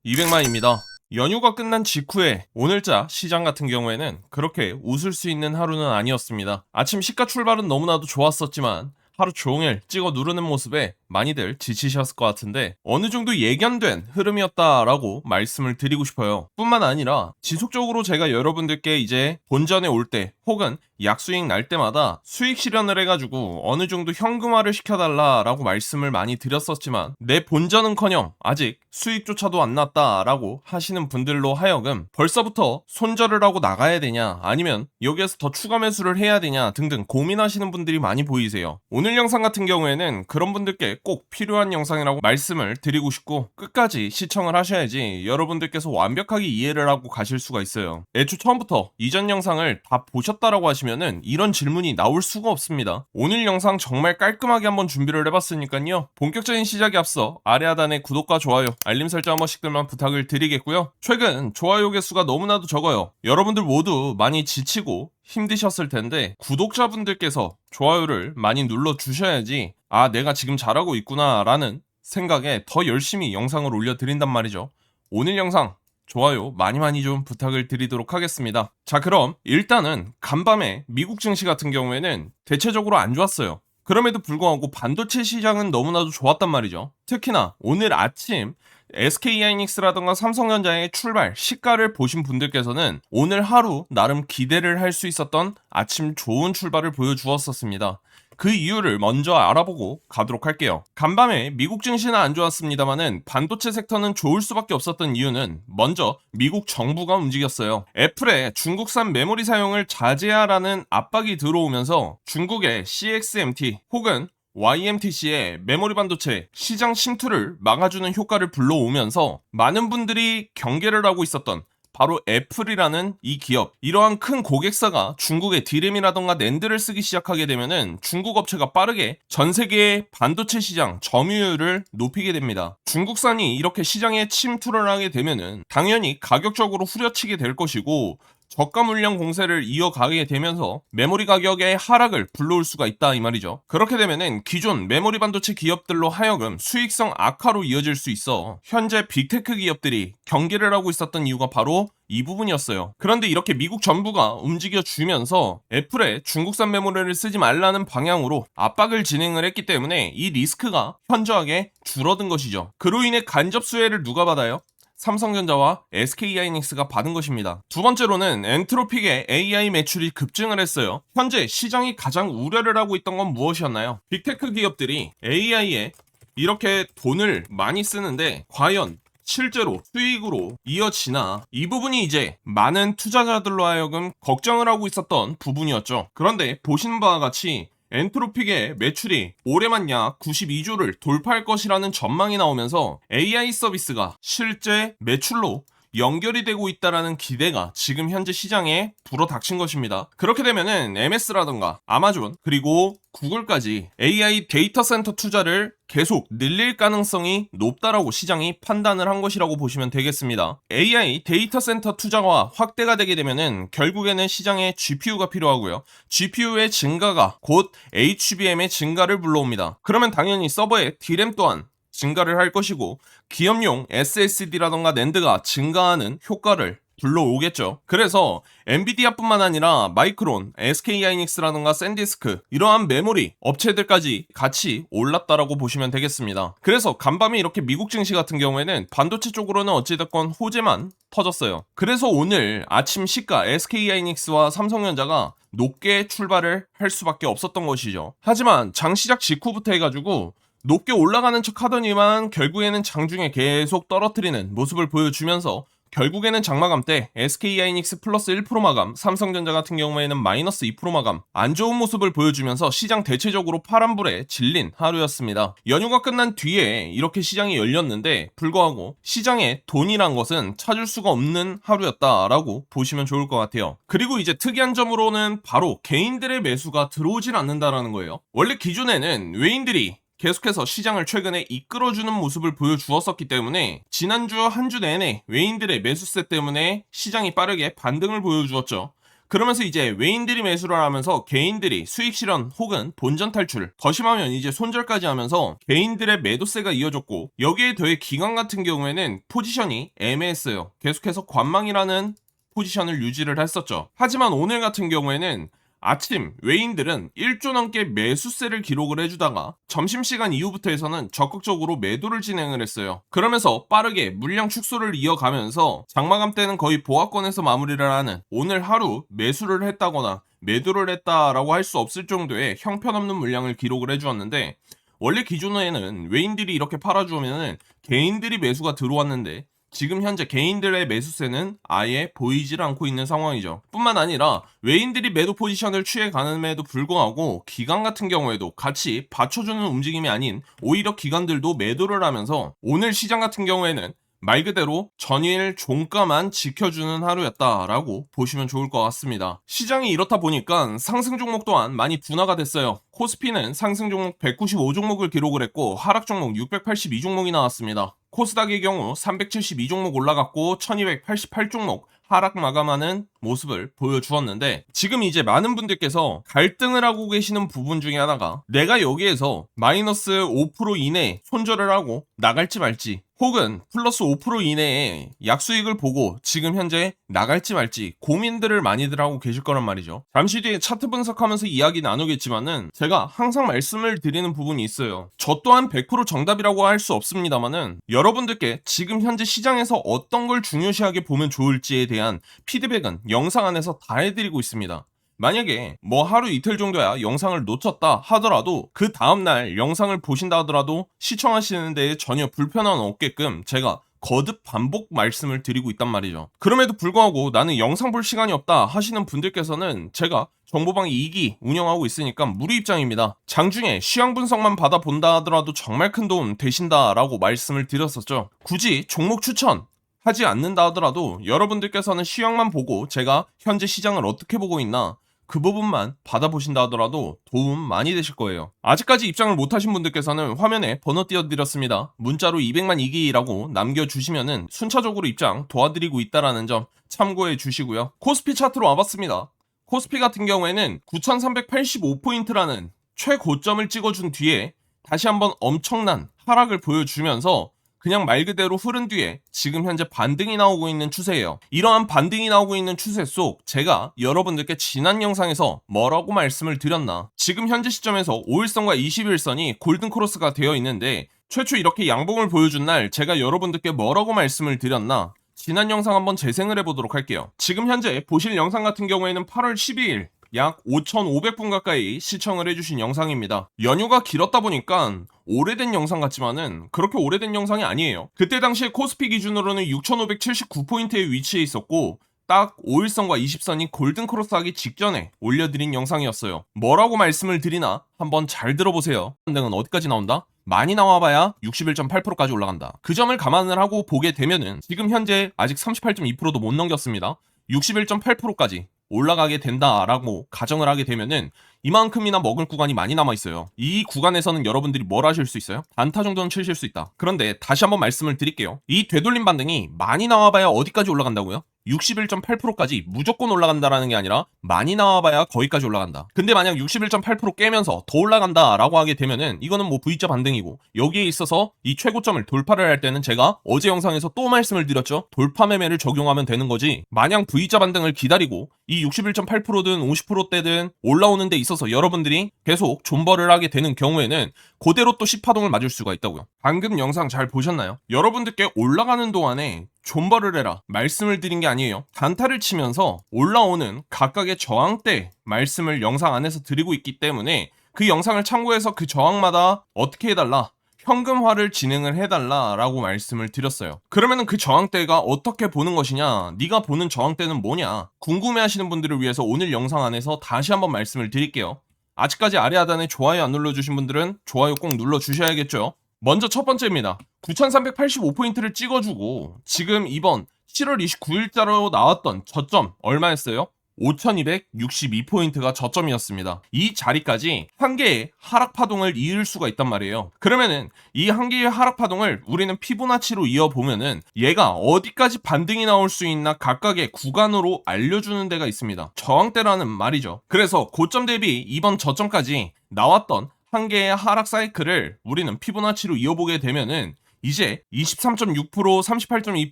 200만입니다. 연휴가 끝난 직후에 오늘자 시장 같은 경우에는 그렇게 웃을 수 있는 하루는 아니었습니다. 아침 시가 출발은 너무나도 좋았었지만 하루 종일 찍어 누르는 모습에 많이들 지치셨을 것 같은데 어느 정도 예견된 흐름이었다라고 말씀을 드리고 싶어요. 뿐만 아니라 지속적으로 제가 여러분들께 이제 본전에 올 때 혹은 약수익 날 때마다 수익 실현을 해가지고 어느 정도 현금화를 시켜달라라고 말씀을 많이 드렸었지만 내 본전은커녕 아직 수익조차도 안 났다라고 하시는 분들로 하여금 벌써부터 손절을 하고 나가야 되냐 아니면 여기에서 더 추가 매수를 해야 되냐 등등 고민하시는 분들이 많이 보이세요. 오늘 영상 같은 경우에는 그런 분들께 꼭 필요한 영상이라고 말씀을 드리고 싶고 끝까지 시청을 하셔야지 여러분들께서 완벽하게 이해를 하고 가실 수가 있어요. 애초 처음부터 이전 영상을 다 보셨다라고 하시면은 이런 질문이 나올 수가 없습니다. 오늘 영상 정말 깔끔하게 한번 준비를 해봤으니까요. 본격적인 시작에 앞서 아래 하단에 구독과 좋아요, 알림 설정 한 번씩들만 부탁을 드리겠고요. 최근 좋아요 개수가 너무나도 적어요. 여러분들 모두 많이 지치고 힘드셨을 텐데 구독자분들께서 좋아요를 많이 눌러주셔야지 내가 지금 잘하고 있구나 라는 생각에 더 열심히 영상을 올려드린단 말이죠. 오늘 영상 좋아요 많이 좀 부탁을 드리도록 하겠습니다. 자, 그럼 일단은 간밤에 미국 증시 같은 경우에는 대체적으로 안 좋았어요. 그럼에도 불구하고 반도체 시장은 너무나도 좋았단 말이죠. 특히나 오늘 아침 SK하이닉스라던가 삼성전자의 출발 시가를 보신 분들께서는 오늘 하루 나름 기대를 할 수 있었던 아침 좋은 출발을 보여주었었습니다. 그 이유를 먼저 알아보고 가도록 할게요. 간밤에 미국 증시는 안 좋았습니다만은 반도체 섹터는 좋을 수밖에 없었던 이유는 먼저 미국 정부가 움직였어요. 애플의 중국산 메모리 사용을 자제하라는 압박이 들어오면서 중국의 CXMT 혹은 YMTC의 메모리 반도체 시장 침투를 막아주는 효과를 불러오면서 많은 분들이 경계를 하고 있었던 바로 애플이라는 이 기업, 이러한 큰 고객사가 중국의 디램이라던가 낸드를 쓰기 시작하게 되면은 중국 업체가 빠르게 전 세계의 반도체 시장 점유율을 높이게 됩니다. 중국산이 이렇게 시장에 침투를 하게 되면은 당연히 가격적으로 후려치게 될 것이고 저가 물량 공세를 이어가게 되면서 메모리 가격의 하락을 불러올 수가 있다 이 말이죠. 그렇게 되면은 기존 메모리 반도체 기업들로 하여금 수익성 악화로 이어질 수 있어 현재 빅테크 기업들이 경계를 하고 있었던 이유가 바로 이 부분이었어요. 그런데 이렇게 미국 정부가 움직여주면서 애플의 중국산 메모리를 쓰지 말라는 방향으로 압박을 진행을 했기 때문에 이 리스크가 현저하게 줄어든 것이죠. 그로 인해 간접 수혜를 누가 받아요? 삼성전자와 SK하이닉스가 받은 것입니다. 두 번째로는 엔트로픽의 AI 매출이 급증을 했어요. 현재 시장이 가장 우려를 하고 있던 건 무엇이었나요? 빅테크 기업들이 AI에 이렇게 돈을 많이 쓰는데 과연 실제로 수익으로 이어지나, 이 부분이 이제 많은 투자자들로 하여금 걱정을 하고 있었던 부분이었죠. 그런데 보시는 바와 같이 엔트로픽의 매출이 올해만 약 92조를 돌파할 것이라는 전망이 나오면서 AI 서비스가 실제 매출로 연결이 되고 있다라는 기대가 지금 현재 시장에 불어닥친 것입니다. 그렇게 되면은 MS라던가 아마존 그리고 구글까지 AI 데이터 센터 투자를 계속 늘릴 가능성이 높다라고 시장이 판단을 한 것이라고 보시면 되겠습니다. AI 데이터 센터 투자가 확대가 되게 되면은 결국에는 시장에 GPU가 필요하고요. GPU의 증가가 곧 HBM의 증가를 불러옵니다. 그러면 당연히 서버의 D램 또한 증가를 할 것이고 기업용 SSD라던가 낸드가 증가하는 효과를 불러오겠죠. 그래서 엔비디아뿐만 아니라 마이크론, SK하이닉스라던가 샌디스크 이러한 메모리 업체들까지 같이 올랐다라고 보시면 되겠습니다. 그래서 간밤에 이렇게 미국 증시 같은 경우에는 반도체 쪽으로는 어찌됐건 호재만 터졌어요. 그래서 오늘 아침 시가 SK하이닉스와 삼성전자가 높게 출발을 할 수밖에 없었던 것이죠. 하지만 장 시작 직후부터 해가지고 높게 올라가는 척 하더니만 결국에는 장중에 계속 떨어뜨리는 모습을 보여주면서 결국에는 장마감 때 SK하이닉스 플러스 1% 마감, 삼성전자 같은 경우에는 마이너스 2% 마감, 안 좋은 모습을 보여주면서 시장 대체적으로 파란불에 질린 하루였습니다. 연휴가 끝난 뒤에 이렇게 시장이 열렸는데 불구하고 시장에 돈이란 것은 찾을 수가 없는 하루였다라고 보시면 좋을 것 같아요. 그리고 이제 특이한 점으로는 바로 개인들의 매수가 들어오질 않는다라는 거예요. 원래 기존에는 외인들이 계속해서 시장을 최근에 이끌어주는 모습을 보여주었었기 때문에 지난주 한 주 내내 외인들의 매수세 때문에 시장이 빠르게 반등을 보여주었죠. 그러면서 이제 외인들이 매수를 하면서 개인들이 수익 실현 혹은 본전 탈출, 더 심하면 이제 손절까지 하면서 개인들의 매도세가 이어졌고, 여기에 더해 기관 같은 경우에는 포지션이 애매했어요. 계속해서 관망이라는 포지션을 유지를 했었죠. 하지만 오늘 같은 경우에는 아침 외인들은 1조 넘게 매수세를 기록을 해주다가 점심시간 이후부터 해서는 적극적으로 매도를 진행을 했어요. 그러면서 빠르게 물량 축소를 이어가면서 장마감 때는 거의 보합권에서 마무리를 하는, 오늘 하루 매수를 했다거나 매도를 했다라고 할 수 없을 정도의 형편없는 물량을 기록을 해주었는데, 원래 기존에는 외인들이 이렇게 팔아주면은 개인들이 매수가 들어왔는데, 지금 현재 개인들의 매수세는 아예 보이질 않고 있는 상황이죠. 뿐만 아니라 외인들이 매도 포지션을 취해가는데도 불구하고 기관 같은 경우에도 같이 받쳐주는 움직임이 아닌 오히려 기관들도 매도를 하면서 오늘 시장 같은 경우에는 말 그대로 전일 종가만 지켜주는 하루였다라고 보시면 좋을 것 같습니다. 시장이 이렇다 보니까 상승 종목 또한 많이 둔화가 됐어요. 코스피는 상승 종목 195종목을 기록을 했고 하락 종목 682종목이 나왔습니다. 코스닥의 경우 372종목 올라갔고 1288종목 하락 마감하는 모습을 보여주었는데, 지금 이제 많은 분들께서 갈등을 하고 계시는 부분 중에 하나가 내가 여기에서 마이너스 5% 이내 손절을 하고 나갈지 말지, 혹은 플러스 5% 이내에 약수익을 보고 지금 현재 나갈지 말지 고민들을 많이들 하고 계실 거란 말이죠. 잠시 뒤에 차트 분석하면서 이야기 나누겠지만은 제가 항상 말씀을 드리는 부분이 있어요. 저 또한 100% 정답이라고 할 수 없습니다만은 여러분들께 지금 현재 시장에서 어떤 걸 중요시하게 보면 좋을지에 대한 피드백은 영상 안에서 다 해드리고 있습니다. 만약에 뭐 하루 이틀 정도야 영상을 놓쳤다 하더라도 그 다음날 영상을 보신다 하더라도 시청하시는 데에 전혀 불편함 없게끔 제가 거듭 반복 말씀을 드리고 있단 말이죠. 그럼에도 불구하고 나는 영상 볼 시간이 없다 하시는 분들께서는 제가 정보방 2기 운영하고 있으니까 무료 입장입니다. 장중에 시황 분석만 받아본다 하더라도 정말 큰 도움 되신다라고 말씀을 드렸었죠. 굳이 종목 추천 하지 않는다 하더라도 여러분들께서는 시황만 보고 제가 현재 시장을 어떻게 보고 있나 그 부분만 받아보신다 하더라도 도움 많이 되실 거예요. 아직까지 입장을 못하신 분들께서는 화면에 번호 띄워드렸습니다. 문자로 200만 이기라고 남겨주시면은 순차적으로 입장 도와드리고 있다라는 점 참고해 주시고요. 코스피 차트로 와봤습니다. 코스피 같은 경우에는 9385포인트라는 최고점을 찍어준 뒤에 다시 한번 엄청난 하락을 보여주면서 그냥 말 그대로 흐른 뒤에 지금 현재 반등이 나오고 있는 추세예요. 이러한 반등이 나오고 있는 추세 속 제가 여러분들께 지난 영상에서 뭐라고 말씀을 드렸나, 지금 현재 시점에서 5일선과 20일선이 골든크로스가 되어 있는데 최초 이렇게 양봉을 보여준 날 제가 여러분들께 뭐라고 말씀을 드렸나, 지난 영상 한번 재생을 해보도록 할게요. 지금 현재 보실 영상 같은 경우에는 8월 12일 약 5,500분 가까이 시청을 해주신 영상입니다. 연휴가 길었다 보니까 오래된 영상 같지만은 그렇게 오래된 영상이 아니에요. 그때 당시에 코스피 기준으로는 6,579포인트에 위치해 있었고 딱 5일선과 20선이 골든크로스 하기 직전에 올려드린 영상이었어요. 뭐라고 말씀을 드리나 한번 잘 들어보세요. 반등은 어디까지 나온다? 많이 나와봐야 61.8%까지 올라간다. 그 점을 감안을 하고 보게 되면은 지금 현재 아직 38.2%도 못 넘겼습니다. 61.8%까지 올라가게 된다라고 가정을 하게 되면은 이만큼이나 먹을 구간이 많이 남아있어요. 이 구간에서는 여러분들이 뭘 하실 수 있어요? 단타 정도는 치실 수 있다. 그런데 다시 한번 말씀을 드릴게요. 이 되돌림 반등이 많이 나와봐야 어디까지 올라간다고요? 61.8%까지 무조건 올라간다라는 게 아니라 많이 나와봐야 거기까지 올라간다. 근데 만약 61.8% 깨면서 더 올라간다라고 하게 되면은 이거는 뭐 V자 반등이고, 여기에 있어서 이 최고점을 돌파를 할 때는 제가 어제 영상에서 또 말씀을 드렸죠. 돌파 매매를 적용하면 되는 거지, 마냥 V자 반등을 기다리고 이 61.8%든 50%대든 올라오는 데 있어서 여러분들이 계속 존버를 하게 되는 경우에는 그대로 또 10파동을 맞을 수가 있다고요. 방금 영상 잘 보셨나요? 여러분들께 올라가는 동안에 존버를 해라 말씀을 드린 게 아니에요. 단타를 치면서 올라오는 각각의 저항대 말씀을 영상 안에서 드리고 있기 때문에 그 영상을 참고해서 그 저항마다 어떻게 해달라, 현금화를 진행을 해달라라고 말씀을 드렸어요. 그러면은 그 저항대가 어떻게 보는 것이냐, 네가 보는 저항대는 뭐냐 궁금해하시는 분들을 위해서 오늘 영상 안에서 다시 한번 말씀을 드릴게요. 아직까지 아래 하단에 좋아요 안 눌러주신 분들은 좋아요 꼭 눌러주셔야겠죠. 먼저 첫 번째입니다. 9385포인트를 찍어주고 지금 이번 7월 29일자로 나왔던 저점 얼마였어요? 5262포인트가 저점이었습니다. 이 자리까지 한 개의 하락 파동을 이을 수가 있단 말이에요. 그러면은 이 한 개의 하락 파동을 우리는 피보나치로 이어보면은 얘가 어디까지 반등이 나올 수 있나 각각의 구간으로 알려주는 데가 있습니다. 저항대라는 말이죠. 그래서 고점 대비 이번 저점까지 나왔던 한 개의 하락 사이클을 우리는 피보나치로 이어보게 되면은 이제 23.6%, 38.2%,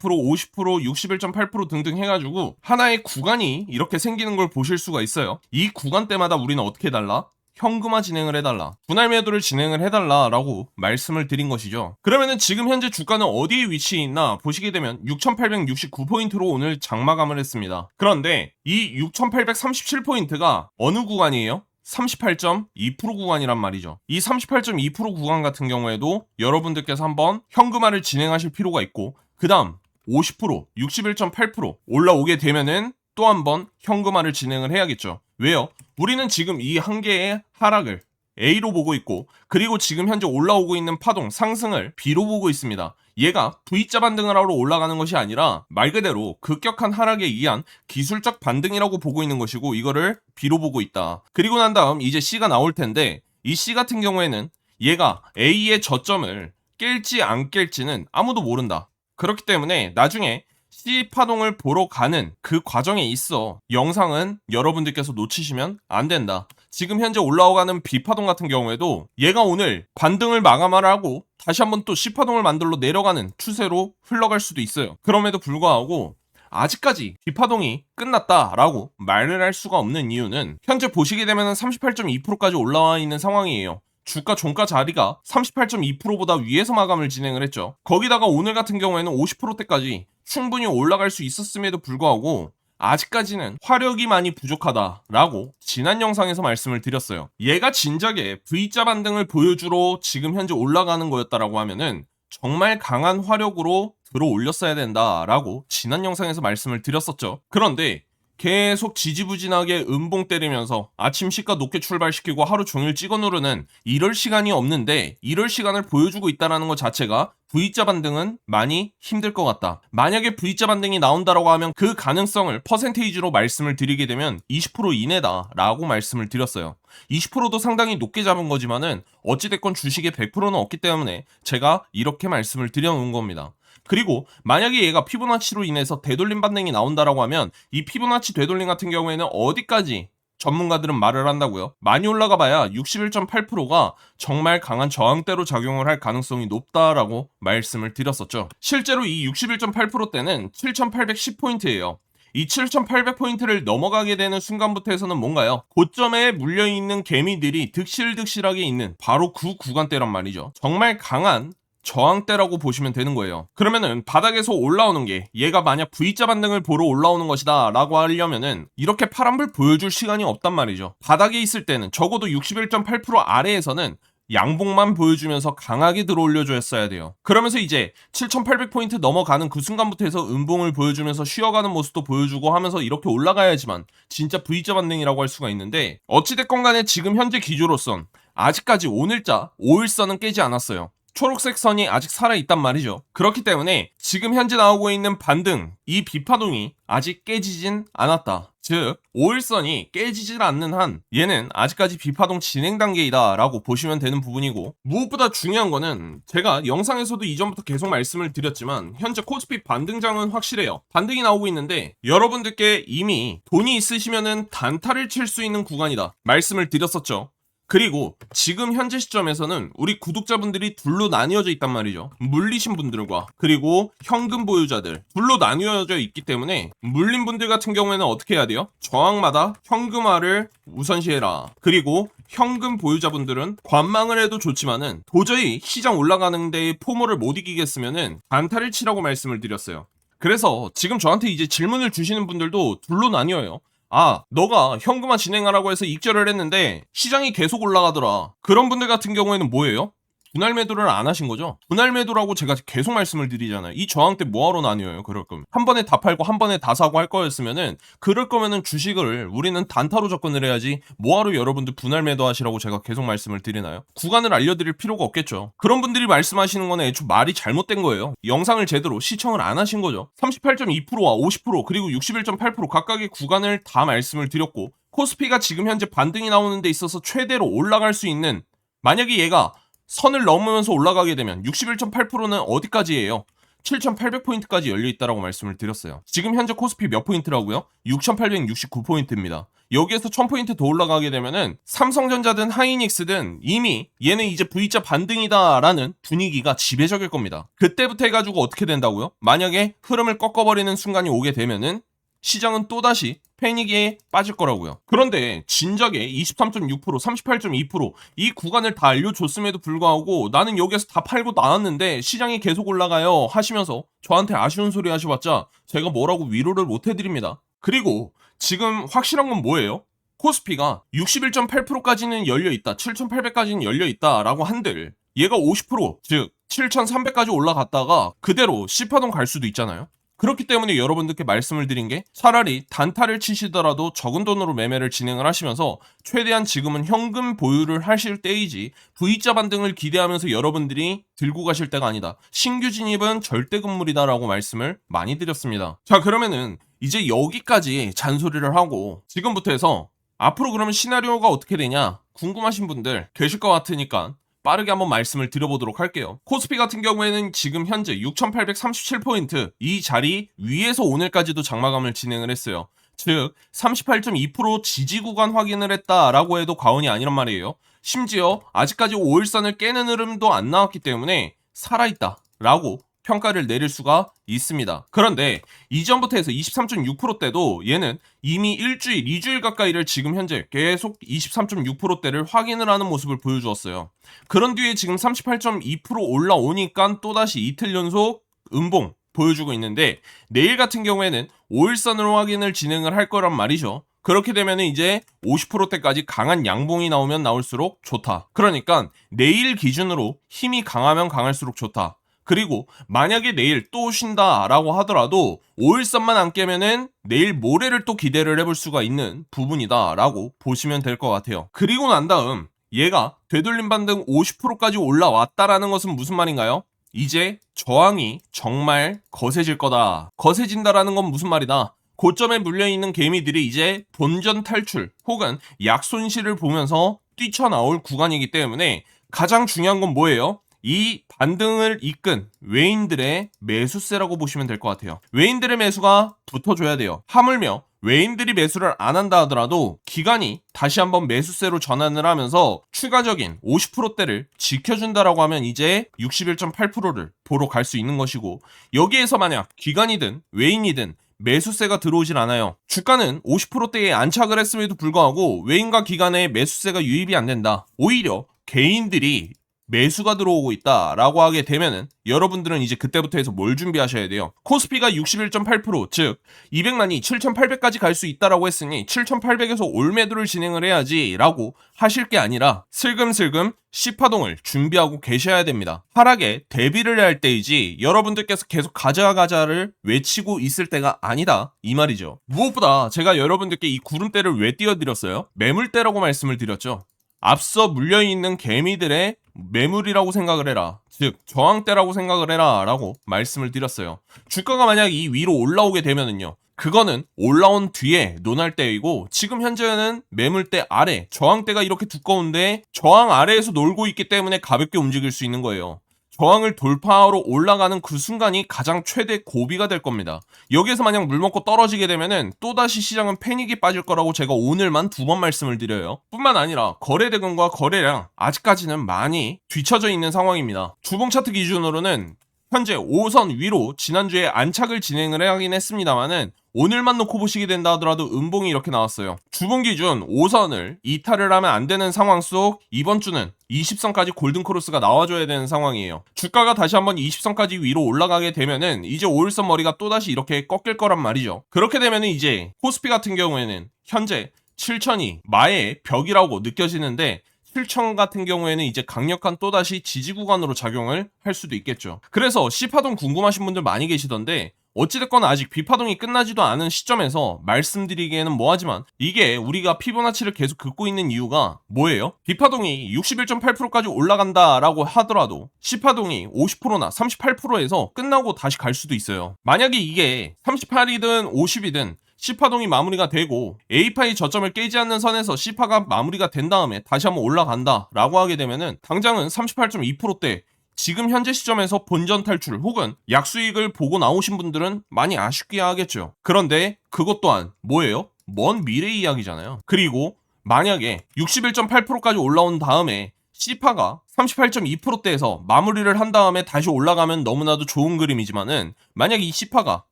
50%, 61.8% 등등 해가지고 하나의 구간이 이렇게 생기는 걸 보실 수가 있어요. 이 구간 때마다 우리는 어떻게 해달라? 현금화 진행을 해달라. 분할 매도를 진행을 해달라라고 말씀을 드린 것이죠. 그러면은 지금 현재 주가는 어디에 위치해 있나 보시게 되면 6,869포인트로 오늘 장마감을 했습니다. 그런데 이 6,837포인트가 어느 구간이에요? 38.2% 구간이란 말이죠. 이 38.2% 구간 같은 경우에도 여러분들께서 한번 현금화를 진행하실 필요가 있고, 그 다음 50%, 61.8% 올라오게 되면은 또 한번 현금화를 진행을 해야겠죠. 왜요? 우리는 지금 이 한 개의 하락을 A로 보고 있고, 그리고 지금 현재 올라오고 있는 파동 상승을 B로 보고 있습니다. 얘가 V자 반등을 하러 올라가는 것이 아니라 말 그대로 급격한 하락에 의한 기술적 반등이라고 보고 있는 것이고, 이거를 B로 보고 있다. 그리고 난 다음 이제 C가 나올 텐데, 이 C 같은 경우에는 얘가 A의 저점을 깰지 안 깰지는 아무도 모른다. 그렇기 때문에 나중에 C 파동을 보러 가는 그 과정에 있어 영상은 여러분들께서 놓치시면 안 된다. 지금 현재 올라오가는 B파동 같은 경우에도 얘가 오늘 반등을 마감을 하고 다시 한번 또 C파동을 만들러 내려가는 추세로 흘러갈 수도 있어요. 그럼에도 불구하고 아직까지 B파동이 끝났다라고 말을 할 수가 없는 이유는 현재 보시게 되면 38.2%까지 올라와 있는 상황이에요. 주가 종가 자리가 38.2%보다 위에서 마감을 진행을 했죠. 거기다가 오늘 같은 경우에는 50%대까지 충분히 올라갈 수 있었음에도 불구하고 아직까지는 화력이 많이 부족하다라고 지난 영상에서 말씀을 드렸어요. 얘가 진작에 V자 반등을 보여주러 지금 현재 올라가는 거였다라고 하면은 정말 강한 화력으로 들어 올렸어야 된다라고 지난 영상에서 말씀을 드렸었죠. 그런데 계속 지지부진하게 음봉 때리면서 아침 시가 높게 출발시키고 하루 종일 찍어 누르는 이럴 시간이 없는데 이럴 시간을 보여주고 있다는 것 자체가 V자 반등은 많이 힘들 것 같다. 만약에 V자 반등이 나온다라고 하면 그 가능성을 퍼센테이지로 말씀을 드리게 되면 20% 이내다라고 말씀을 드렸어요. 20%도 상당히 높게 잡은 거지만은 어찌됐건 주식의 100%는 없기 때문에 제가 이렇게 말씀을 드려놓은 겁니다. 그리고 만약에 얘가 피보나치로 인해서 되돌림 반등이 나온다라고 하면 이 피보나치 되돌림 같은 경우에는 어디까지 전문가들은 말을 한다고요? 많이 올라가 봐야 61.8%가 정말 강한 저항대로 작용을 할 가능성이 높다라고 말씀을 드렸었죠. 실제로 이 61.8%대는 7,810포인트예요. 이 7,800포인트를 넘어가게 되는 순간부터 해서는 뭔가요? 고점에 물려있는 개미들이 득실득실하게 있는 바로 그 구간대란 말이죠. 정말 강한 저항대라고 보시면 되는 거예요. 그러면은 바닥에서 올라오는 게 얘가 만약 V자 반등을 보러 올라오는 것이다 라고 하려면은 이렇게 파란불 보여줄 시간이 없단 말이죠. 바닥에 있을 때는 적어도 61.8% 아래에서는 양봉만 보여주면서 강하게 들어올려줬어야 돼요. 그러면서 이제 7,800포인트 넘어가는 그 순간부터 해서 음봉을 보여주면서 쉬어가는 모습도 보여주고 하면서 이렇게 올라가야지만 진짜 V자 반등이라고 할 수가 있는데, 어찌됐건 간에 지금 현재 기조로선 아직까지 오늘자 5일선은 깨지 않았어요. 초록색 선이 아직 살아있단 말이죠. 그렇기 때문에 지금 현재 나오고 있는 반등, 이 B파동이 아직 깨지진 않았다. 즉 5일선이 깨지질 않는 한 얘는 아직까지 B파동 진행 단계이다 라고 보시면 되는 부분이고, 무엇보다 중요한 거는 제가 영상에서도 이전부터 계속 말씀을 드렸지만 현재 코스피 반등장은 확실해요. 반등이 나오고 있는데 여러분들께 이미 돈이 있으시면은 단타를 칠 수 있는 구간이다 말씀을 드렸었죠. 그리고 지금 현재 시점에서는 우리 구독자분들이 둘로 나뉘어져 있단 말이죠. 물리신 분들과 그리고 현금 보유자들 둘로 나뉘어져 있기 때문에 물린 분들 같은 경우에는 어떻게 해야 돼요? 저항마다 현금화를 우선시해라. 그리고 현금 보유자분들은 관망을 해도 좋지만은 도저히 시장 올라가는 데에 포모를 못 이기겠으면은 단타를 치라고 말씀을 드렸어요. 그래서 지금 저한테 이제 질문을 주시는 분들도 둘로 나뉘어요. 아, 너가 현금화 진행하라고 해서 익절을 했는데 시장이 계속 올라가더라. 그런 분들 같은 경우에는 뭐예요? 분할 매도를 안 하신 거죠? 분할 매도라고 제가 계속 말씀을 드리잖아요. 이 저항대 뭐하러 나뉘어요? 그럴 거면 한 번에 다 팔고 한 번에 다 사고 할 거였으면은, 그럴 거면은 주식을 우리는 단타로 접근을 해야지 뭐하러 여러분들 분할 매도 하시라고 제가 계속 말씀을 드리나요? 구간을 알려드릴 필요가 없겠죠. 그런 분들이 말씀하시는 거는 애초에 말이 잘못된 거예요. 영상을 제대로 시청을 안 하신 거죠. 38.2%와 50% 그리고 61.8% 각각의 구간을 다 말씀을 드렸고, 코스피가 지금 현재 반등이 나오는 데 있어서 최대로 올라갈 수 있는, 만약에 얘가 선을 넘으면서 올라가게 되면 61.8%는 어디까지예요? 7,800포인트까지 열려있다라고 말씀을 드렸어요. 지금 현재 코스피 몇 포인트라고요? 6,869포인트입니다. 여기에서 1000포인트 더 올라가게 되면은 삼성전자든 하이닉스든 이미 얘는 이제 V자 반등이다라는 분위기가 지배적일 겁니다. 그때부터 해가지고 어떻게 된다고요? 만약에 흐름을 꺾어버리는 순간이 오게 되면은 시장은 또다시 패닉에 빠질 거라고요. 그런데 진작에 23.6%, 38.2%이 구간을 다 알려줬음에도 불구하고 나는 여기에서 다 팔고 나왔는데 시장이 계속 올라가요 하시면서 저한테 아쉬운 소리 하셔봤자 제가 뭐라고 위로를 못 해드립니다. 그리고 지금 확실한 건 뭐예요? 코스피가 61.8%까지는 열려있다, 7,800까지는 열려있다라고 한들 얘가 50%, 즉 7,300까지 올라갔다가 그대로 C파동 갈 수도 있잖아요. 그렇기 때문에 여러분들께 말씀을 드린 게, 차라리 단타를 치시더라도 적은 돈으로 매매를 진행을 하시면서 최대한 지금은 현금 보유를 하실 때이지 V자 반등을 기대하면서 여러분들이 들고 가실 때가 아니다. 신규 진입은 절대 금물이다라고 말씀을 많이 드렸습니다. 자, 그러면은 이제 여기까지 잔소리를 하고 지금부터 해서 앞으로 그러면 시나리오가 어떻게 되냐 궁금하신 분들 계실 것 같으니까 빠르게 한번 말씀을 드려보도록 할게요. 코스피 같은 경우에는 지금 현재 6,837포인트 이 자리 위에서 오늘까지도 장마감을 진행을 했어요. 즉 38.2% 지지 구간 확인을 했다라고 해도 과언이 아니란 말이에요. 심지어 아직까지 5일선을 깨는 흐름도 안 나왔기 때문에 살아있다 라고 평가를 내릴 수가 있습니다. 그런데 이전부터 해서 23.6%대도 얘는 이미 일주일, 2주일 가까이를 지금 현재 계속 23.6%대를 확인을 하는 모습을 보여주었어요. 그런 뒤에 지금 38.2% 올라오니까 또다시 이틀 연속 음봉 보여주고 있는데, 내일 같은 경우에는 5일선으로 확인을 진행을 할 거란 말이죠. 그렇게 되면 이제 50%대까지 강한 양봉이 나오면 나올수록 좋다. 그러니까 내일 기준으로 힘이 강하면 강할수록 좋다. 그리고 만약에 내일 또 쉰다라고 하더라도 5일선만 안 깨면은 내일 모레를 또 기대를 해볼 수가 있는 부분이다라고 보시면 될 것 같아요. 그리고 난 다음 얘가 되돌림 반등 50%까지 올라왔다라는 것은 무슨 말인가요? 이제 저항이 정말 거세질 거다. 거세진다라는 건 무슨 말이다? 고점에 물려있는 개미들이 이제 본전 탈출 혹은 약손실을 보면서 뛰쳐나올 구간이기 때문에 가장 중요한 건 뭐예요? 이 반등을 이끈 외인들의 매수세라고 보시면 될 것 같아요. 외인들의 매수가 붙어줘야 돼요. 하물며 외인들이 매수를 안 한다 하더라도 기관이 다시 한번 매수세로 전환을 하면서 추가적인 50%대를 지켜준다라고 하면 이제 61.8%를 보러 갈 수 있는 것이고, 여기에서 만약 기관이든 외인이든 매수세가 들어오질 않아요. 주가는 50%대에 안착을 했음에도 불구하고 외인과 기관의 매수세가 유입이 안 된다. 오히려 개인들이 매수가 들어오고 있다라고 하게 되면은 여러분들은 이제 그때부터 해서 뭘 준비하셔야 돼요? 코스피가 61.8%, 즉 200만이 7,800까지 갈 수 있다라고 했으니 7,800에서 올매도를 진행을 해야지 라고 하실 게 아니라 슬금슬금 C파동을 준비하고 계셔야 됩니다. 하락에 대비를 해야 할 때이지 여러분들께서 계속 가자가자를 외치고 있을 때가 아니다 이 말이죠. 무엇보다 제가 여러분들께 이 구름대를 왜 띄워드렸어요? 매물대라고 말씀을 드렸죠. 앞서 물려있는 개미들의 매물이라고 생각을 해라. 즉 저항대라고 생각을 해라 라고 말씀을 드렸어요. 주가가 만약 이 위로 올라오게 되면은요, 그거는 올라온 뒤에 논할 때이고, 지금 현재는 매물대 아래 저항대가 이렇게 두꺼운데 저항 아래에서 놀고 있기 때문에 가볍게 움직일 수 있는 거예요. 저항을 돌파하러 올라가는 그 순간이 가장 최대 고비가 될 겁니다. 여기에서 만약 물 먹고 떨어지게 되면은 또다시 시장은 패닉이 빠질 거라고 제가 오늘만 2번 말씀을 드려요. 뿐만 아니라 거래 대금과 거래량 아직까지는 많이 뒤처져 있는 상황입니다. 주봉 차트 기준으로는 현재 5선 위로 지난주에 안착을 진행을 하긴 했습니다만은 오늘만 놓고 보시게 된다 하더라도 음봉이 이렇게 나왔어요. 주봉 기준 5선을 이탈을 하면 안 되는 상황 속 이번 주는 20선까지 골든크로스가 나와줘야 되는 상황이에요. 주가가 다시 한번 20선까지 위로 올라가게 되면은 이제 5일선 머리가 또다시 이렇게 꺾일 거란 말이죠. 그렇게 되면은 이제 코스피 같은 경우에는 현재 7,000이 마의 벽이라고 느껴지는데 7천 같은 경우에는 이제 강력한 또다시 지지 구간으로 작용을 할 수도 있겠죠. 그래서 C파동 궁금하신 분들 많이 계시던데 어찌됐건 아직 B파동이 끝나지도 않은 시점에서 말씀드리기에는 뭐하지만 이게 우리가 피보나치를 계속 긋고 있는 이유가 뭐예요? B파동이 61.8%까지 올라간다라고 하더라도 C파동이 50%나 38%에서 끝나고 다시 갈 수도 있어요. 만약에 이게 38이든 50이든 C파동이 마무리가 되고 A파의 저점을 깨지 않는 선에서 C파가 마무리가 된 다음에 다시 한번 올라간다 라고 하게 되면은 당장은 38.2%대 지금 현재 시점에서 본전 탈출 혹은 약수익을 보고 나오신 분들은 많이 아쉽게 하겠죠. 그런데 그것 또한 뭐예요? 먼 미래 이야기잖아요. 그리고 만약에 61.8%까지 올라온 다음에 C파가 38.2%대에서 마무리를 한 다음에 다시 올라가면 너무나도 좋은 그림이지만은 만약에 이 C파가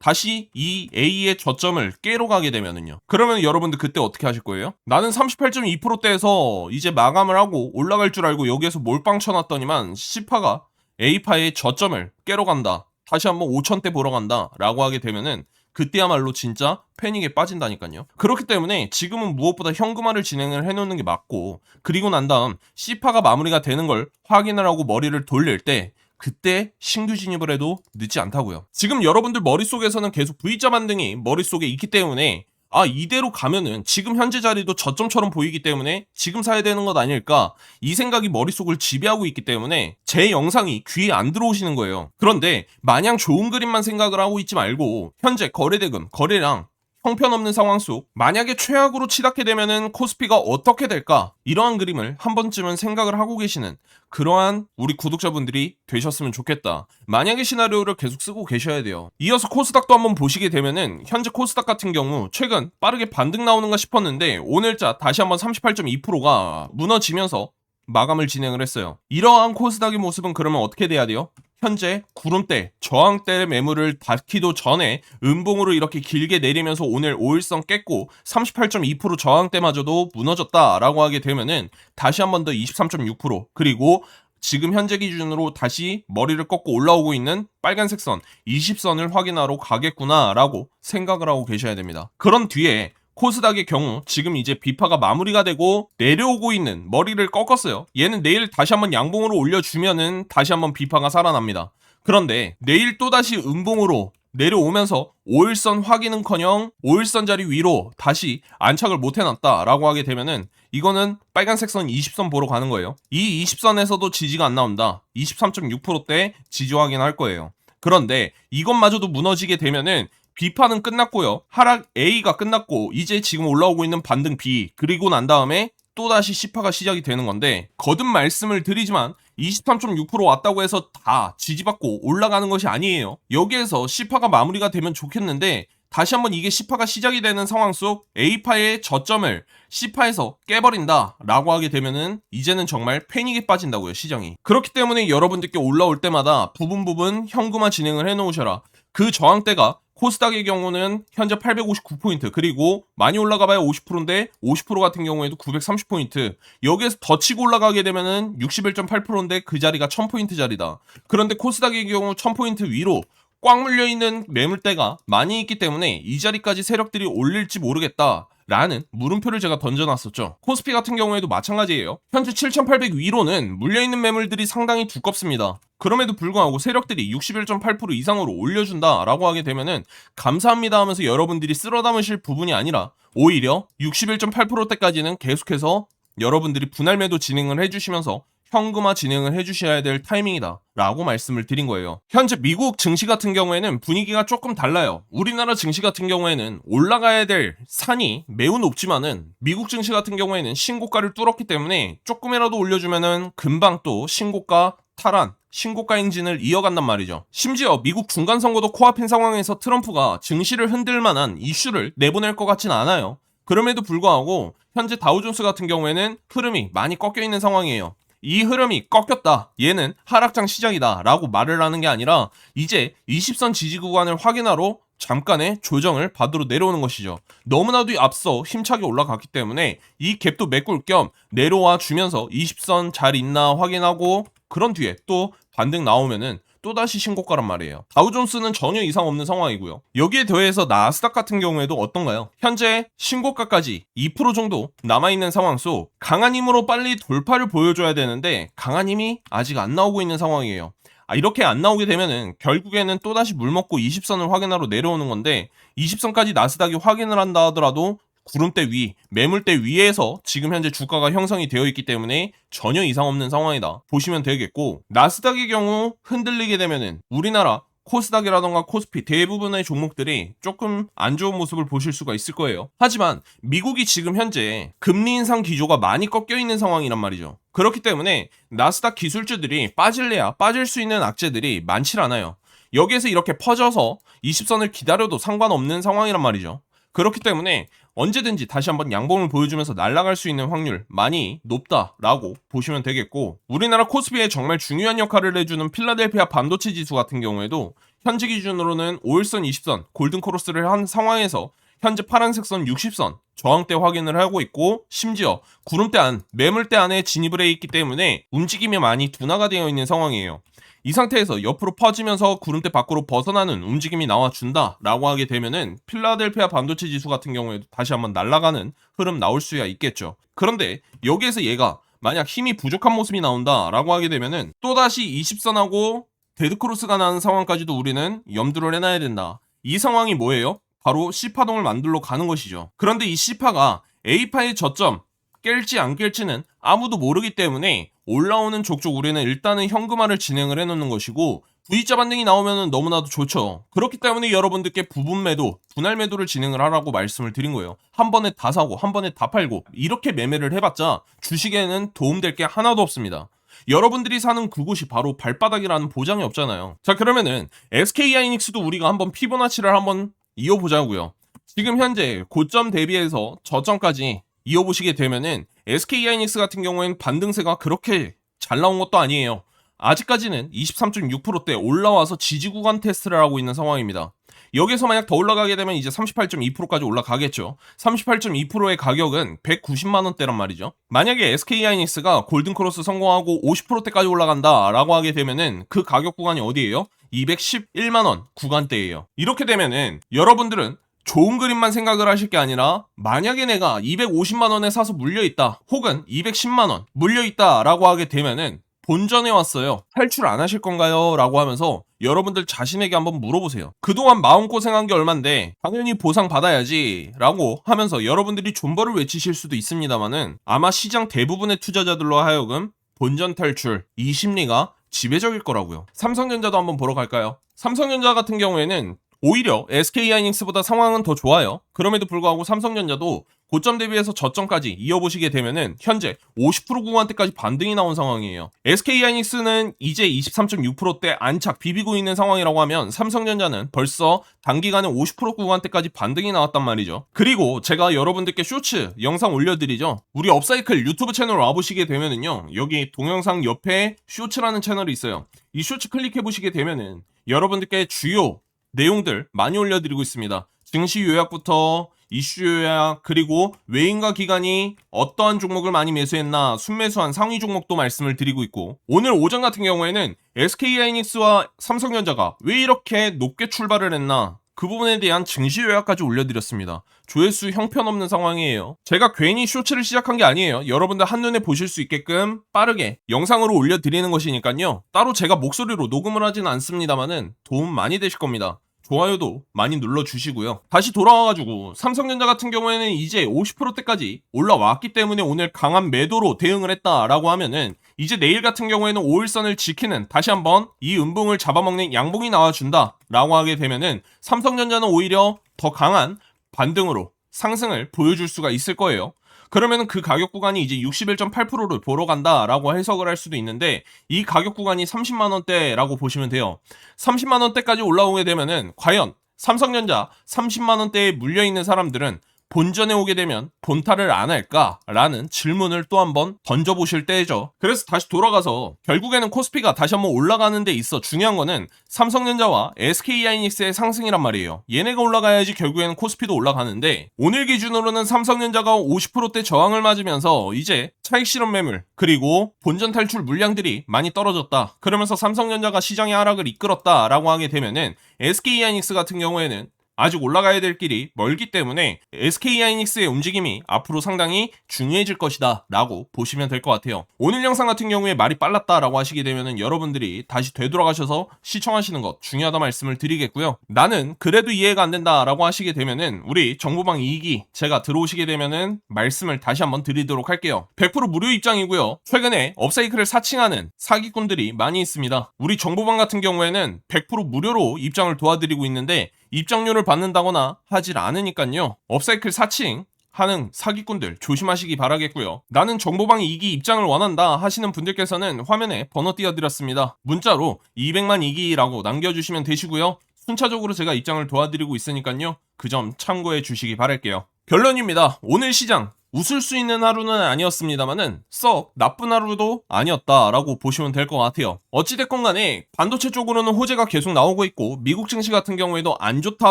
다시 이 A의 저점을 깨러 가게 되면은요. 그러면 여러분들 그때 어떻게 하실 거예요? 나는 38.2%대에서 이제 마감을 하고 올라갈 줄 알고 여기에서 몰빵 쳐놨더니만 C파가 A파의 저점을 깨러 간다. 다시 한번 5천대 보러 간다. 라고 하게 되면은 그때야말로 진짜 패닉에 빠진다니까요. 그렇기 때문에 지금은 무엇보다 현금화를 진행을 해놓는 게 맞고 그리고 난 다음 C파가 마무리가 되는 걸 확인을 하고 머리를 돌릴 때 그때 신규 진입을 해도 늦지 않다고요. 지금 여러분들 머릿속에서는 계속 V자 반등이 머릿속에 있기 때문에 이대로 가면은 지금 현재 자리도 저점처럼 보이기 때문에 지금 사야 되는 것 아닐까 이 생각이 머릿속을 지배하고 있기 때문에 제 영상이 귀에 안 들어오시는 거예요. 그런데 마냥 좋은 그림만 생각을 하고 있지 말고 현재 거래대금, 거래량 형편없는 상황 속 만약에 최악으로 치닫게 되면은 코스피가 어떻게 될까 이러한 그림을 한 번쯤은 생각을 하고 계시는 그러한 우리 구독자분들이 되셨으면 좋겠다. 만약에 시나리오를 계속 쓰고 계셔야 돼요. 이어서 코스닥도 한번 보시게 되면은 현재 코스닥 같은 경우 최근 빠르게 반등 나오는가 싶었는데 오늘자 다시 한번 38.2%가 무너지면서 마감을 진행을 했어요. 이러한 코스닥의 모습은 그러면 어떻게 돼야 돼요? 현재 구름대, 저항대 매물을 닿기도 전에 음봉으로 이렇게 길게 내리면서 오늘 5일선 깼고 38.2% 저항대마저도 무너졌다라고 하게 되면은 다시 한 번 더 23.6% 그리고 지금 현재 기준으로 다시 머리를 꺾고 올라오고 있는 빨간색 선 20선을 확인하러 가겠구나라고 생각을 하고 계셔야 됩니다. 그런 뒤에 코스닥의 경우 지금 이제 B파가 마무리가 되고 내려오고 있는 머리를 꺾었어요. 얘는 내일 다시 한번 양봉으로 올려주면은 다시 한번 B파가 살아납니다. 그런데 내일 또다시 음봉으로 내려오면서 5일선 확인은커녕 5일선 자리 위로 다시 안착을 못 해놨다라고 하게 되면은 이거는 빨간색 선 20선 보러 가는 거예요. 이 20선에서도 지지가 안 나온다. 23.6%대 지지 확인할 거예요. 그런데 이것마저도 무너지게 되면은 B파는 끝났고요. 하락 A가 끝났고 이제 지금 올라오고 있는 반등 B 그리고 난 다음에 또다시 C파가 시작이 되는 건데 거듭 말씀을 드리지만 23.6% 왔다고 해서 다 지지받고 올라가는 것이 아니에요. 여기에서 C파가 마무리가 되면 좋겠는데 다시 한번 이게 C파가 시작이 되는 상황 속 A파의 저점을 C파에서 깨버린다 라고 하게 되면은 이제는 정말 패닉에 빠진다고요 시장이. 그렇기 때문에 여러분들께 올라올 때마다 부분 현금화 진행을 해놓으셔라. 그 저항대가 코스닥의 경우는 현재 859포인트 그리고 많이 올라가봐야 50%인데 50% 같은 경우에도 930포인트 여기에서 더 치고 올라가게 되면은 61.8%인데 그 자리가 1000포인트 자리다. 그런데 코스닥의 경우 1000포인트 위로 꽉 물려있는 매물대가 많이 있기 때문에 이 자리까지 세력들이 올릴지 모르겠다 라는 물음표를 제가 던져놨었죠. 코스피 같은 경우에도 마찬가지예요. 현재 7800 위로는 물려있는 매물들이 상당히 두껍습니다. 그럼에도 불구하고 세력들이 61.8% 이상으로 올려준다 라고 하게 되면은 감사합니다 하면서 여러분들이 쓸어 담으실 부분이 아니라 오히려 61.8%대까지는 계속해서 여러분들이 분할 매도 진행을 해주시면서 현금화 진행을 해주셔야 될 타이밍이다 라고 말씀을 드린 거예요. 현재 미국 증시 같은 경우에는 분위기가 조금 달라요. 우리나라 증시 같은 경우에는 올라가야 될 산이 매우 높지만은 미국 증시 같은 경우에는 신고가를 뚫었기 때문에 조금이라도 올려주면은 금방 또 신고가 탈환 신고가 행진을 이어간단 말이죠. 심지어 미국 중간선거도 코앞인 상황에서 트럼프가 증시를 흔들 만한 이슈를 내보낼 것 같진 않아요. 그럼에도 불구하고 현재 다우존스 같은 경우에는 흐름이 많이 꺾여 있는 상황이에요. 이 흐름이 꺾였다. 얘는 하락장 시작이다. 라고 말을 하는 게 아니라 이제 20선 지지 구간을 확인하러 잠깐의 조정을 받으러 내려오는 것이죠. 너무나도 앞서 힘차게 올라갔기 때문에 이 갭도 메꿀 겸 내려와 주면서 20선 잘 있나 확인하고 그런 뒤에 또 반등 나오면은 또다시 신고가란 말이에요. 다우존스는 전혀 이상 없는 상황이고요. 여기에 더해서 나스닥 같은 경우에도 어떤가요? 현재 신고가까지 2% 정도 남아있는 상황 속 강한 힘으로 빨리 돌파를 보여줘야 되는데 강한 힘이 아직 안 나오고 있는 상황이에요. 이렇게 안 나오게 되면은 결국에는 또다시 물먹고 20선을 확인하러 내려오는 건데 20선까지 나스닥이 확인을 한다 하더라도 구름대 위, 매물대 위에서 지금 현재 주가가 형성이 되어 있기 때문에 전혀 이상 없는 상황이다 보시면 되겠고, 나스닥의 경우 흔들리게 되면은 우리나라 코스닥이라던가 코스피 대부분의 종목들이 조금 안 좋은 모습을 보실 수가 있을 거예요. 하지만 미국이 지금 현재 금리 인상 기조가 많이 꺾여 있는 상황이란 말이죠. 그렇기 때문에 나스닥 기술주들이 빠질래야 빠질 수 있는 악재들이 많지 않아요. 여기에서 이렇게 퍼져서 20선을 기다려도 상관없는 상황이란 말이죠. 그렇기 때문에 언제든지 다시 한번 양봉을 보여주면서 날아갈 수 있는 확률 많이 높다라고 보시면 되겠고, 우리나라 코스피에 정말 중요한 역할을 해주는 필라델피아 반도체 지수 같은 경우에도 현재 기준으로는 5일선, 20선 골든크로스를 한 상황에서 현재 파란색 선 60선 저항대 확인을 하고 있고, 심지어 구름대 안, 매물대 안에 진입을 해 있기 때문에 움직임이 많이 둔화가 되어 있는 상황이에요. 이 상태에서 옆으로 퍼지면서 구름대 밖으로 벗어나는 움직임이 나와준다라고 하게 되면은 필라델피아 반도체 지수 같은 경우에도 다시 한번 날아가는 흐름 나올 수야 있겠죠. 그런데 여기에서 얘가 만약 힘이 부족한 모습이 나온다라고 하게 되면은 또다시 20선하고 데드크로스가 나는 상황까지도 우리는 염두를 해놔야 된다. 이 상황이 뭐예요? 바로 C파동을 만들러 가는 것이죠. 그런데 이 C파가 A파의 저점 깰지 안 깰지는 아무도 모르기 때문에 올라오는 족족 우리는 일단은 현금화를 진행을 해놓는 것이고, V자 반등이 나오면 너무나도 좋죠. 그렇기 때문에 여러분들께 부분 매도, 분할 매도를 진행을 하라고 말씀을 드린 거예요. 한 번에 다 사고 한 번에 다 팔고 이렇게 매매를 해봤자 주식에는 도움될 게 하나도 없습니다. 여러분들이 사는 그곳이 바로 발바닥이라는 보장이 없잖아요. 자, 그러면은 SK하이닉스도 우리가 한번 피보나치를 한번 이어보자고요. 지금 현재 고점 대비해서 저점까지 이어보시게 되면은 SK하이닉스 같은 경우에는 반등세가 그렇게 잘 나온 것도 아니에요. 아직까지는 23.6%대 올라와서 지지 구간 테스트를 하고 있는 상황입니다. 여기서 만약 더 올라가게 되면 이제 38.2%까지 올라가겠죠. 38.2%의 가격은 190만원대란 말이죠. 만약에 SK하이닉스가 골든크로스 성공하고 50%대까지 올라간다 라고 하게 되면은 그 가격 구간이 어디예요? 211만원 구간대예요. 이렇게 되면은 여러분들은 좋은 그림만 생각을 하실 게 아니라 만약에 내가 250만원에 사서 물려있다 혹은 210만원 물려있다 라고 하게 되면은 본전에 왔어요. 탈출 안 하실 건가요? 라고 하면서 여러분들 자신에게 한번 물어보세요. 그동안 마음고생한 게 얼만데 당연히 보상 받아야지 라고 하면서 여러분들이 존버를 외치실 수도 있습니다만은 아마 시장 대부분의 투자자들로 하여금 본전 탈출 이 심리가 지배적일 거라고요. 삼성전자도 한번 보러 갈까요? 삼성전자 같은 경우에는 오히려 SK하이닉스보다 상황은 더 좋아요. 그럼에도 불구하고 삼성전자도 고점 대비해서 저점까지 이어보시게 되면은 현재 50% 구간대까지 반등이 나온 상황이에요. SK하이닉스는 이제 23.6%대 안착 비비고 있는 상황이라고 하면 삼성전자는 벌써 단기간에 50% 구간대까지 반등이 나왔단 말이죠. 그리고 제가 여러분들께 쇼츠 영상 올려드리죠. 우리 업사이클 유튜브 채널 와보시게 되면은요, 여기 동영상 옆에 쇼츠라는 채널이 있어요. 이 쇼츠 클릭해보시게 되면은 여러분들께 주요 내용들 많이 올려드리고 있습니다. 증시 요약부터 이슈 요약, 그리고 외인과 기관이 어떠한 종목을 많이 매수했나 순매수한 상위 종목도 말씀을 드리고 있고, 오늘 오전 같은 경우에는 SK하이닉스와 삼성전자가 왜 이렇게 높게 출발을 했나 그 부분에 대한 증시 요약까지 올려드렸습니다. 조회수 형편없는 상황이에요. 제가 괜히 쇼츠를 시작한 게 아니에요. 여러분들 한눈에 보실 수 있게끔 빠르게 영상으로 올려드리는 것이니까요. 따로 제가 목소리로 녹음을 하지는 않습니다만은 도움 많이 되실 겁니다. 좋아요도 많이 눌러주시고요. 다시 돌아와가지고 삼성전자 같은 경우에는 이제 50%대까지 올라왔기 때문에 오늘 강한 매도로 대응을 했다라고 하면은 이제 내일 같은 경우에는 5일선을 지키는 다시 한번 이 음봉을 잡아먹는 양봉이 나와준다 라고 하게 되면은 삼성전자는 오히려 더 강한 반등으로 상승을 보여줄 수가 있을 거예요. 그러면은 그 가격 구간이 이제 61.8%를 보러 간다라고 해석을 할 수도 있는데, 이 가격 구간이 30만원대라고 보시면 돼요. 30만원대까지 올라오게 되면은 과연 삼성전자 30만원대에 물려있는 사람들은 본전에 오게 되면 본탈을 안 할까? 라는 질문을 또 한번 던져보실 때죠. 그래서 다시 돌아가서 결국에는 코스피가 다시 한번 올라가는 데 있어 중요한 거는 삼성전자와 SK하이닉스의 상승이란 말이에요. 얘네가 올라가야지 결국에는 코스피도 올라가는데 오늘 기준으로는 삼성전자가 50%대 저항을 맞으면서 이제 차익 실현 매물 그리고 본전 탈출 물량들이 많이 떨어졌다. 그러면서 삼성전자가 시장의 하락을 이끌었다라고 하게 되면은 SK하이닉스 같은 경우에는 아직 올라가야 될 길이 멀기 때문에 SK하이닉스의 움직임이 앞으로 상당히 중요해질 것이다 라고 보시면 될 것 같아요. 오늘 영상 같은 경우에 말이 빨랐다 라고 하시게 되면 여러분들이 다시 되돌아가셔서 시청하시는 것 중요하다 말씀을 드리겠고요. 나는 그래도 이해가 안 된다 라고 하시게 되면은 우리 정보방 2기 제가 들어오시게 되면은 말씀을 다시 한번 드리도록 할게요. 100% 무료 입장이고요. 최근에 업사이클을 사칭하는 사기꾼들이 많이 있습니다. 우리 정보방 같은 경우에는 100% 무료로 입장을 도와드리고 있는데 입장료를 받는다거나 하질 않으니까요. 업사이클 사칭 하는 사기꾼들 조심하시기 바라겠고요. 나는 정보방 2기 입장을 원한다 하시는 분들께서는 화면에 번호 띄워드렸습니다. 문자로 200만 2기라고 남겨주시면 되시고요. 순차적으로 제가 입장을 도와드리고 있으니까요. 그 점 참고해 주시기 바랄게요. 결론입니다. 오늘 시장 웃을 수 있는 하루는 아니었습니다만은 썩 나쁜 하루도 아니었다라고 보시면 될 것 같아요. 어찌됐건 간에 반도체 쪽으로는 호재가 계속 나오고 있고 미국 증시 같은 경우에도 안 좋다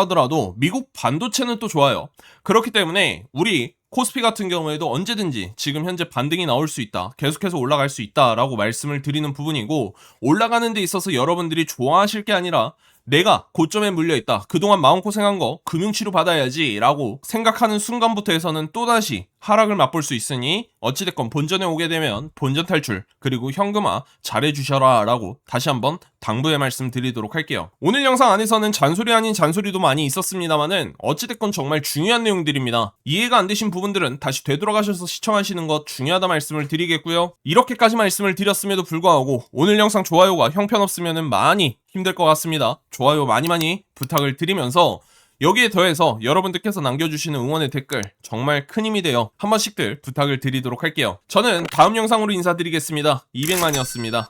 하더라도 미국 반도체는 또 좋아요. 그렇기 때문에 우리 코스피 같은 경우에도 언제든지 지금 현재 반등이 나올 수 있다. 계속해서 올라갈 수 있다라고 말씀을 드리는 부분이고 올라가는 데 있어서 여러분들이 좋아하실 게 아니라 내가 고점에 물려있다. 그동안 마음고생한 거 금융치료 받아야지 라고 생각하는 순간부터에서는 또다시 하락을 맛볼 수 있으니 어찌됐건 본전에 오게 되면 본전 탈출 그리고 현금화 잘해주셔라 라고 다시 한번 당부의 말씀 드리도록 할게요. 오늘 영상 안에서는 잔소리 아닌 잔소리도 많이 있었습니다만은 어찌됐건 정말 중요한 내용들입니다. 이해가 안 되신 부분들은 다시 되돌아가셔서 시청하시는 것 중요하다 말씀을 드리겠고요. 이렇게까지 말씀을 드렸음에도 불구하고 오늘 영상 좋아요가 형편없으면 많이 힘들 것 같습니다. 좋아요 많이 부탁을 드리면서 여기에 더해서 여러분들께서 남겨주시는 응원의 댓글 정말 큰 힘이 되어 한 번씩들 부탁을 드리도록 할게요. 저는 다음 영상으로 인사드리겠습니다. 200만이었습니다.